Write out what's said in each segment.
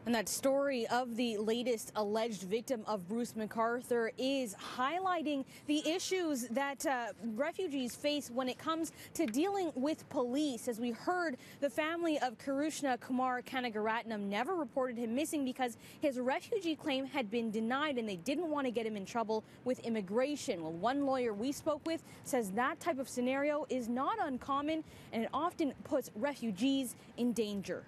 And that story of the latest alleged victim of Bruce McArthur is highlighting the issues that refugees face when it comes to dealing with police. As we heard, the family of Krishna Kumar Kanagaratnam never reported him missing because his refugee claim had been denied and they didn't want to get him in trouble with immigration. Well, one lawyer we spoke with says that type of scenario is not uncommon and it often puts refugees in danger.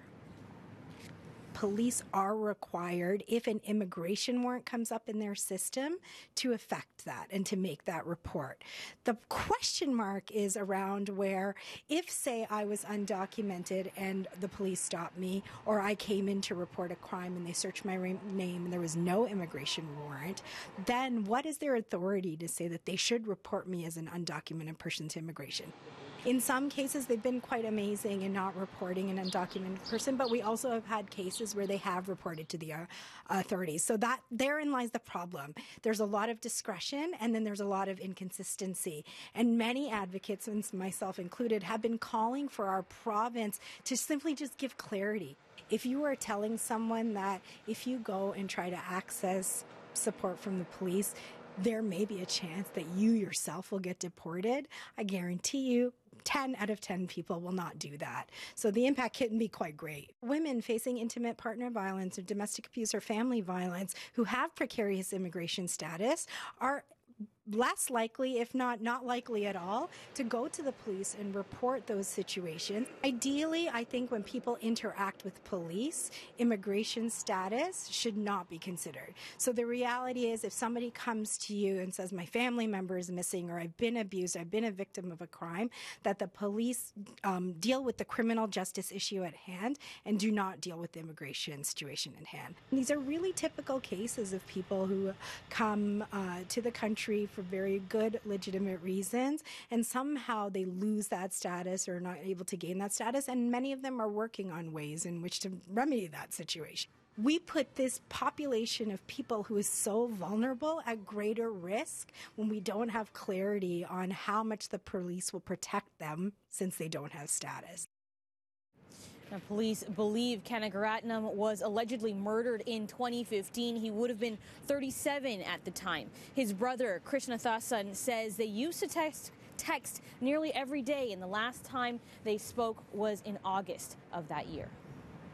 Police are required, if an immigration warrant comes up in their system, to effect that and to make that report. The question mark is around where, if, say, I was undocumented and the police stopped me, or I came in to report a crime and they searched my name and there was no immigration warrant, then what is their authority to say that they should report me as an undocumented person to immigration? In some cases, they've been quite amazing in not reporting an undocumented person, but we also have had cases where they have reported to the authorities. So that therein lies the problem. There's a lot of discretion and then there's a lot of inconsistency. And many advocates, and myself included, have been calling for our province to simply just give clarity. If you are telling someone that if you go and try to access support from the police, there may be a chance that you yourself will get deported, I guarantee you 10 out of 10 people will not do that. So the impact can be quite great. Women facing intimate partner violence or domestic abuse or family violence who have precarious immigration status are less likely, if not likely at all, to go to the police and report those situations. Ideally, I think when people interact with police, immigration status should not be considered. So the reality is, if somebody comes to you and says, my family member is missing, or I've been abused, I've been a victim of a crime, that the police deal with the criminal justice issue at hand and do not deal with the immigration situation at hand. These are really typical cases of people who come to the country for very good, legitimate reasons, and somehow they lose that status or are not able to gain that status, and many of them are working on ways in which to remedy that situation. We put this population of people who is so vulnerable at greater risk when we don't have clarity on how much the police will protect them since they don't have status. Now, police believe Kanagaratnam was allegedly murdered in 2015. He would have been 37 at the time. His brother, Krishna Thasan, says they used to text nearly every day, and the last time they spoke was in August of that year.